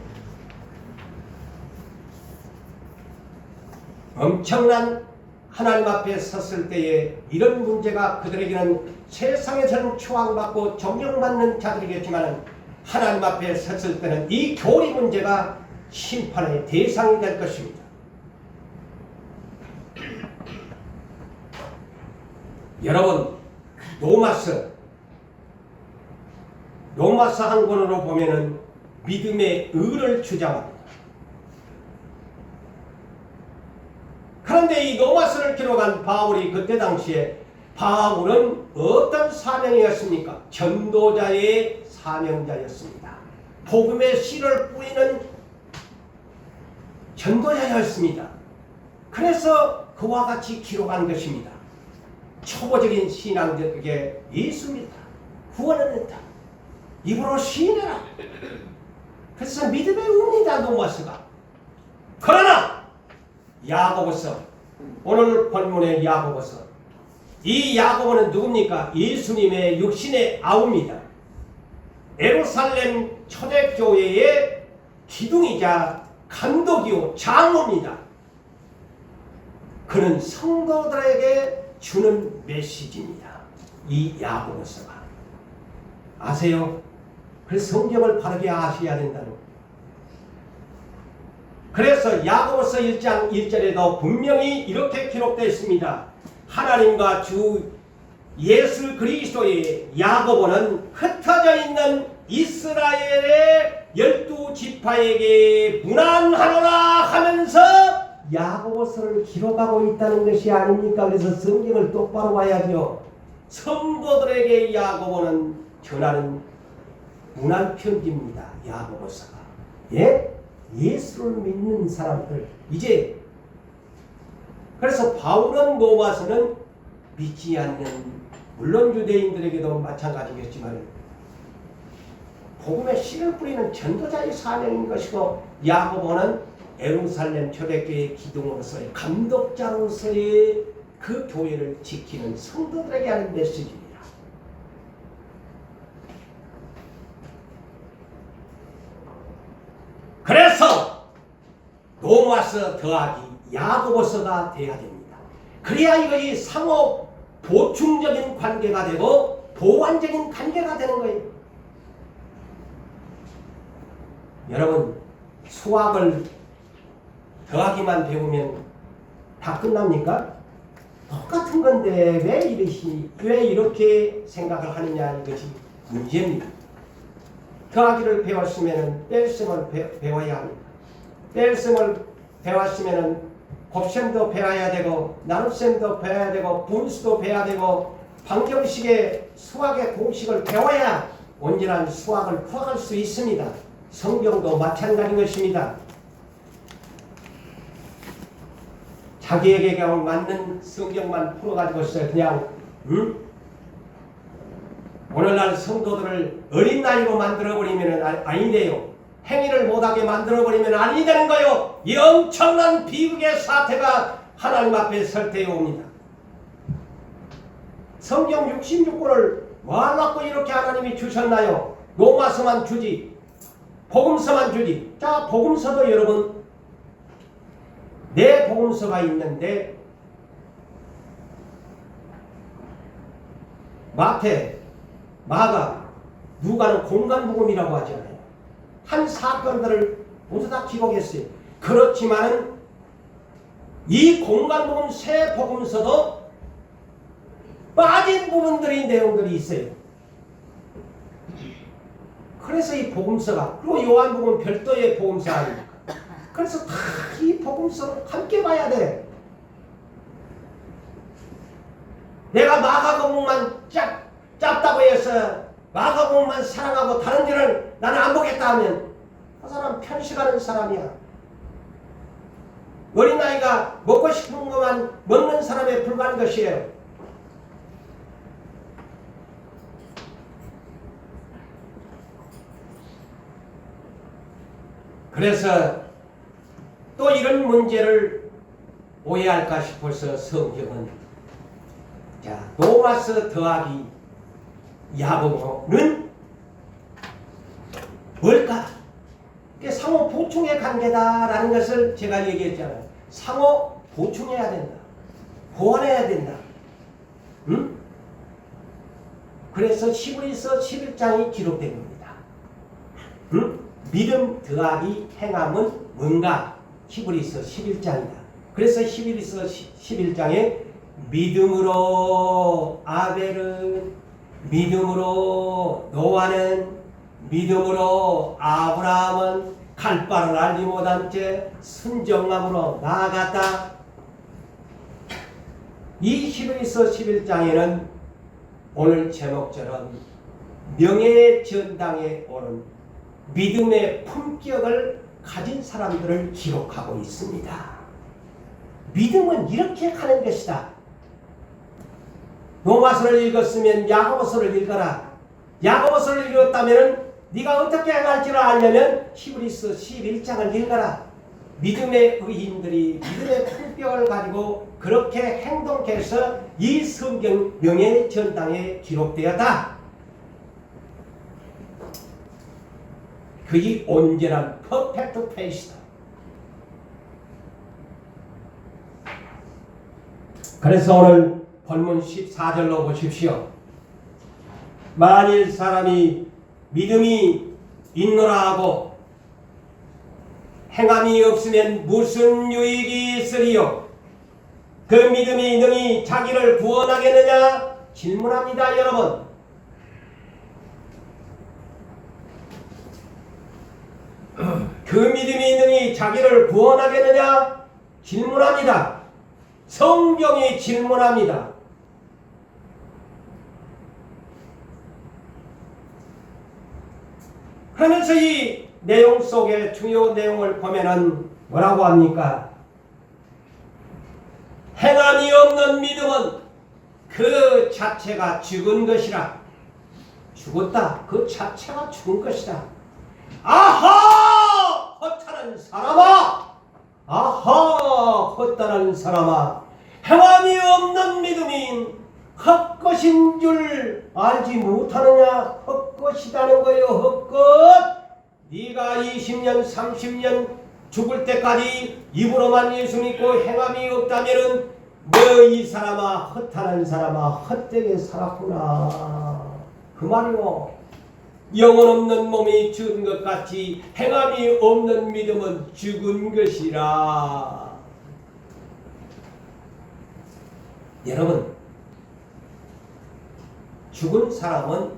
엄청난 하나님 앞에 섰을 때에 이런 문제가 그들에게는 세상에서는 추앙받고 존경받는 자들이겠지만 하나님 앞에 섰을 때는 이 교리 문제가 심판의 대상이 될 것입니다. 여러분, 로마서 한 권으로 보면은 믿음의 의를 주장합니다. 그런데 이 로마서를 기록한 바울이 그때 당시에 바울은 어떤 사명이었습니까? 전도자의 사명자였습니다. 복음의 씨를 뿌리는 전도자였습니다. 그래서 그와 같이 기록한 것입니다. 초보적인 신앙자에게 예수 믿다, 구원을 얻다, 입으로 시인해라. 그래서 믿음의 의입니다. 로마서가. 그러나 야고보서, 오늘 본문의 야고보서, 이 야고보는 누굽니까? 예수님의 육신의 아우입니다. 예루살렘 초대교회의 기둥이자 감독이요 장로입니다. 그는 성도들에게 주는 메시지입니다. 이 야고보서가. 아세요? 그래서 성경을 바르게 아셔야 된다는 거예요. 그래서 야고보서 1장 1절에도 분명히 이렇게 기록되어 있습니다. 하나님과 주 예수 그리스도의 야고보는 흩어져 있는 이스라엘의 12지파에게 문안하노라 하면서 야고보서를 기록하고 있다는 것이 아닙니까? 그래서 성경을 똑바로 봐야죠. 성도들에게 야고보는 전하는 문안편지입니다. 야고보서가. 예? 예수를 믿는 사람들. 이제 그래서 바울은 로마서는 믿지 않는, 물론 유대인들에게도 마찬가지겠지만 복음의 씨를 뿌리는 전도자의 사명인 것이고, 야고보는 예루살렘 초대교회의 기둥으로서의 감독자로서의 그 교회를 지키는 성도들에게 하는 메시지입니다. 로마서 더하기 야고보서가 돼야 됩니다. 그래야 이것이 상호 보충적인 관계가 되고 보완적인 관계가 되는 거예요. 여러분, 수학을 더하기만 배우면 다 끝납니까? 똑같은 건데 왜 이렇게 생각을 하느냐, 이것이 문제입니다. 더하기를 배웠으면 뺄셈을 배워야 합니다. 뺄셈을 배웠으면 곱셈도 배워야 되고 나눗셈도 배워야 되고 분수도 배워야 되고 방정식의 수학의 공식을 배워야 온전한 수학을 풀어갈 수 있습니다. 성경도 마찬가지인 것입니다. 자기에게 그냥 맞는 성경만 풀어가지고서 그냥 오늘날 성도들을 어린 나이로 만들어버리면 아니돼요. 행위를 못하게 만들어버리면 아니 되는 거요. 이 엄청난 비극의 사태가 하나님 앞에 설 때에 옵니다. 성경 66권을 뭐하려고 이렇게 하나님이 주셨나요? 로마서만 주지, 복음서만 주지. 자, 복음서도 여러분, 네 복음서가 있는데 마태, 마가, 누가는 공간복음이라고 하잖아요. 한 사건들을 모두 다 기록했어요. 그렇지만은 이 공간복음 세 복음서도 빠진 부분들이 내용들이 있어요. 그래서 이 복음서가, 그리고 요한복음 별도의 복음서 아닙니까? 그래서 다 이 복음서를 함께 봐야 돼. 내가 마가복음만 짧다고 해서 마가복음만 사랑하고 다른 데를 나는 안 보겠다 하면 그 사람 편식하는 사람이야. 어린아이가 먹고 싶은 것만 먹는 사람에 불과한 것이에요. 그래서 또 이런 문제를 오해할까 싶어서 성경은, 자, 로마서 더하기 야고보는 뭘까? 이게 상호 보충의 관계다라는 것을 제가 얘기했잖아요. 상호 보충해야 된다. 보완해야 된다. 응? 그래서 히브리서 11장이 기록된 겁니다. 응? 믿음 더하기 행함은 뭔가? 히브리서 11장이다. 그래서 히브리서 11장에 믿음으로 아벨은, 믿음으로 노아는, 믿음으로 아브라함은 갈 바를 알지 못한 채 순정함으로 나아갔다. 이 히브리서 11장에는 오늘 제목처럼 명예의 전당에 오른 믿음의 품격을 가진 사람들을 기록하고 있습니다. 믿음은 이렇게 가는 것이다. 로마서를 읽었으면 야고보서를 읽어라. 야고보서를 읽었다면 네가 어떻게 행할지를 알려면 히브리서 11장을 읽어라. 믿음의 의인들이 믿음의 품격을 가지고 그렇게 행동해서 이 성경 명예의 전당에 기록되었다. 그게 온전한 퍼펙트 페이스다. 그래서 오늘 본문 14절로 보십시오. 만일 사람이 믿음이 있노라 하고 행함이 없으면 무슨 유익이 있으리요? 그 믿음이 능히 자기를 구원하겠느냐? 질문합니다, 여러분. 그 믿음이 능히 자기를 구원하겠느냐? 질문합니다. 성경이 질문합니다. 그러면서 이 내용 속에 중요 내용을 보면은 뭐라고 합니까? 행함이 없는 믿음은 그 자체가 죽은 것이라. 죽었다. 그 자체가 죽은 것이다. 아하! 허탄한 사람아! 아하! 헛다른 사람아! 행함이 없는 믿음이 헛것인 줄 알지 못하느냐? 헛것이라는 거예요. 헛것! 네가 20년, 30년 죽을 때까지 입으로만 예수 믿고 행함이 없다면은 너 이 사람아 허탄한 사람아 헛되게 살았구나 그 말이요. 영혼 없는 몸이 죽은 것 같이 행함이 없는 믿음은 죽은 것이라. 여러분, 죽은 사람은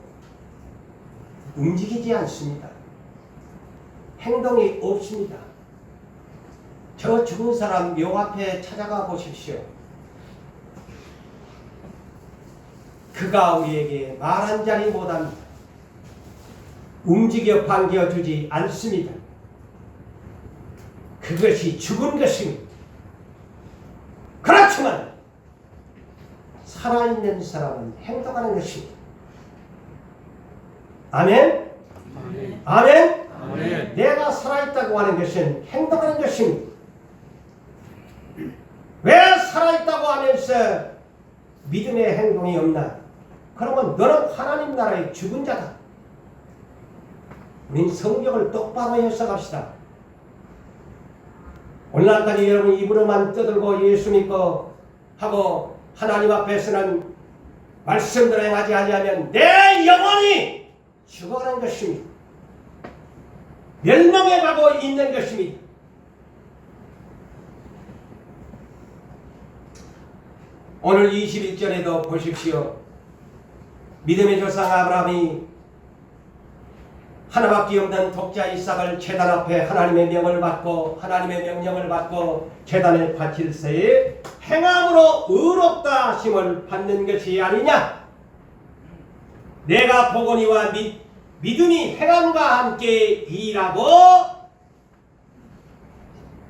움직이지 않습니다. 행동이 없습니다. 저 죽은 사람 묘 앞에 찾아가 보십시오. 그가 우리에게 말 한 자리 못합니다. 움직여 반겨주지 않습니다. 그것이 죽은 것입니다. 그렇지만 살아있는 사람은 행동하는 것입니다. 아멘? 아멘. 아멘? 아멘. 내가 살아있다고 하는 것은 행동하는 것입니다. 왜 살아있다고 하면서 믿음의 행동이 없나? 그러면 너는 하나님 나라의 죽은 자다. 우린 성경을 똑바로 해석합시다. 오늘날까지 여러분 입으로만 떠들고 예수 믿고 하고 하나님 앞에서는 말씀대로 행하지 아니하면 내 영혼이 죽어가는 것입니다. 멸망해 가고 있는 것입니다. 오늘 21절에도 보십시오. 믿음의 조상 아브라함이 하나밖에 없는 독자 이삭을 제단 앞에 하나님의 명을 받고 하나님의 명령을 받고 제단에 바칠 새에 행함으로 의롭다 하심을 받는 것이 아니냐. 내가 보거니와 믿음이 행함과 함께 일하고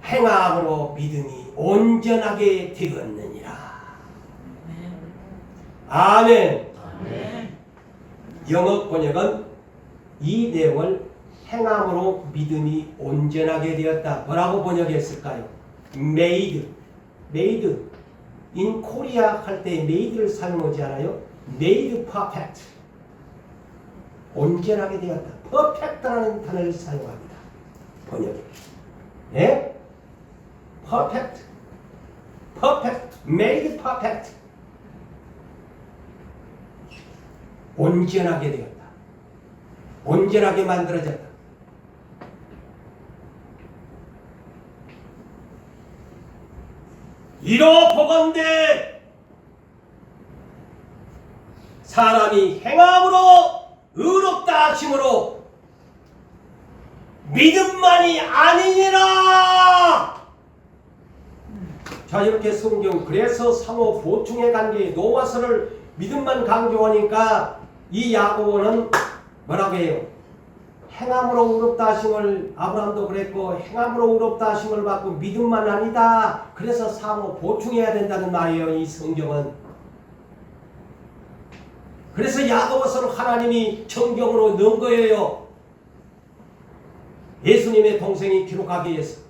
행함으로 믿음이 온전하게 되었느니라. 아멘. 아멘. 영어 번역은 이 내용을 행함으로 믿음이 온전하게 되었다. 뭐라고 번역했을까요? made. in Korea 할 때 made를 사용하지 않아요? made perfect. 온전하게 되었다. perfect라는 단어를 사용합니다. 번역에. 예? perfect. made perfect. 온전하게 되었다. 온전하게 만들어졌다. 이로 보건대 사람이 행함으로 의롭다 하심으로 믿음만이 아니니라. 자, 이렇게 성경 그래서 상호 보충의 관계에 노아서를 믿음만 강조하니까 이 야고보는 뭐라고 해요? 행함으로 의롭다 하심을 아브라함도 그랬고 행함으로 의롭다 하심을 받고 믿음만 아니다. 그래서 상호 보충해야 된다는 말이에요. 이 성경은. 그래서 야고보서를 하나님이 정경으로 넣은 거예요. 예수님의 동생이 기록하기 위해서.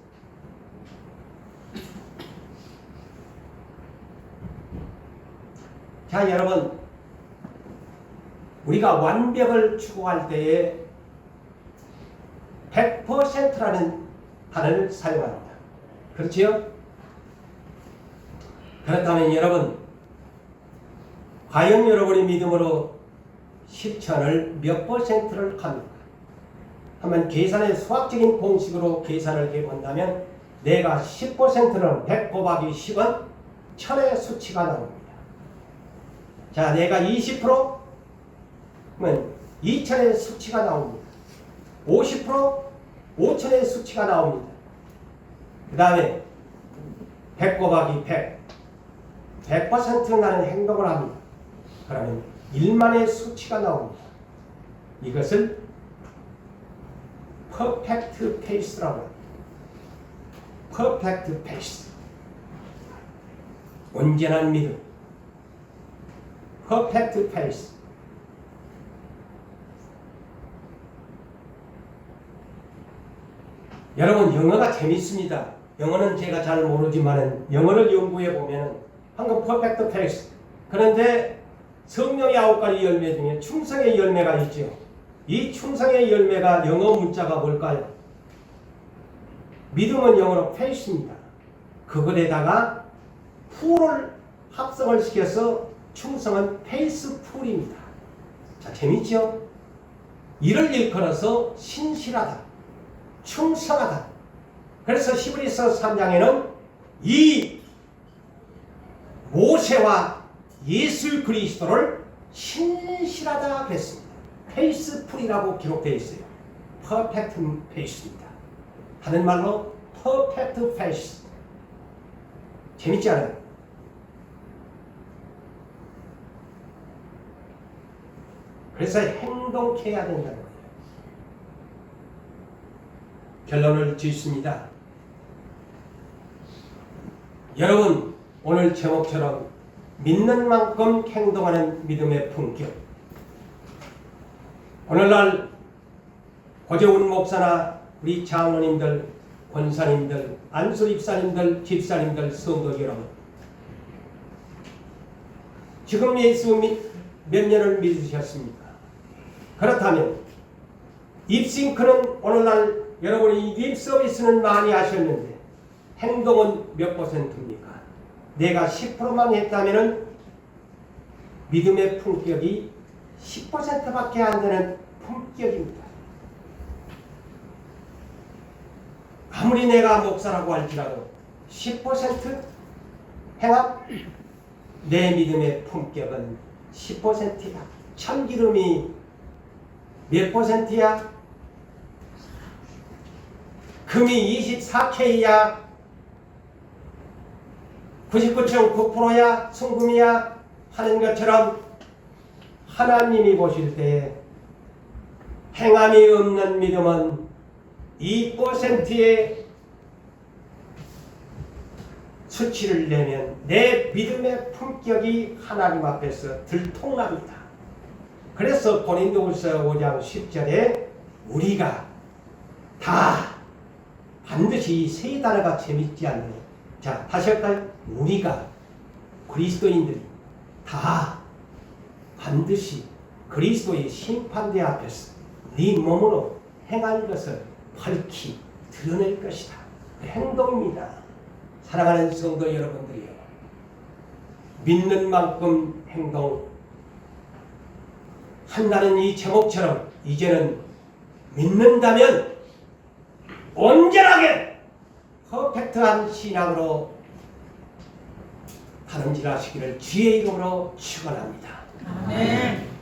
자, 여러분, 우리가 완벽을 추구할 때에 100%라는 단어를 사용합니다. 그렇지요? 그렇다면 여러분, 과연 여러분의 믿음으로 실천을 몇 %를 합니까? 한번 계산의 수학적인 공식으로 계산을 해본다면 내가 10%는 100 곱하기 10은 1000의 수치가 나옵니다. 자, 내가 20%? 그러면 2000의 수치가 나옵니다. 50%? 5000의 수치가 나옵니다. 그 다음에 100 곱하기 100. 100% 나는 행동을 합니다. 그러면 1만의 수치가 나옵니다. 이것을 퍼펙트 페이스라고 합니다. 퍼펙트 페이스. 온전한 믿음. 퍼펙트 페이스. 여러분, 영어가 재밌습니다. 영어는 제가 잘 모르지만 영어를 연구해 보면 방금 퍼펙트 페이스. 그런데 성령의 9가지 열매 중에 충성의 열매가 있죠. 이 충성의 열매가 영어 문자가 뭘까요? 믿음은 영어로 faith입니다. 그것에다가 풀을 합성을 시켜서 충성은 faithful입니다. 자, 재밌죠? 이를 일컬어서 신실하다, 충성하다. 그래서 히브리서 3장에는 이 모세와 예수 그리스도를 신실하다 그랬습니다. faithful이라고 기록되어 있어요. perfect faith입니다. 다른 말로 perfect faith. 재밌지 않아요? 그래서 행동해야 된다는 거예요. 결론을 짓습니다. 여러분, 오늘 제목처럼 믿는 만큼 행동하는 믿음의 품격. 오늘날 고재훈 목사나 우리 장로님들, 권사님들, 안수 집사님들, 집사님들, 성도 여러분, 지금 예수 몇 년을 믿으셨습니까? 그렇다면 입싱크는 오늘날 여러분이 립 서비스는 많이 하셨는데 행동은 몇 %입니까? 내가 10%만 했다면 믿음의 품격이 10%밖에 안 되는 품격입니다. 아무리 내가 목사라고 할지라도 10% 행함? 내 믿음의 품격은 10%야. 참기름이 몇 %야? 금이 24K야? 99.9%야? 순금이야? 하는 것처럼 하나님이 보실 때 행함이 없는 믿음은 2%의 수치를 내면 내 믿음의 품격이 하나님 앞에서 들통납니다. 그래서 고린도후서 5장 10절에 우리가 다 반드시 세 단어가 재밌지 않나요? 자, 다시 할까요? 우리가 그리스도인들이 다 반드시 그리스도의 심판대 앞에서 네 몸으로 행할 것을 밝히 드러낼 것이다. 그 행동입니다. 사랑하는 성도 여러분들이요, 믿는 만큼 행동 한다는 이 제목처럼 이제는 믿는다면 온전하게 퍼펙트한 신앙으로 다름질하시기를 주의 이름으로 축원합니다. 아멘.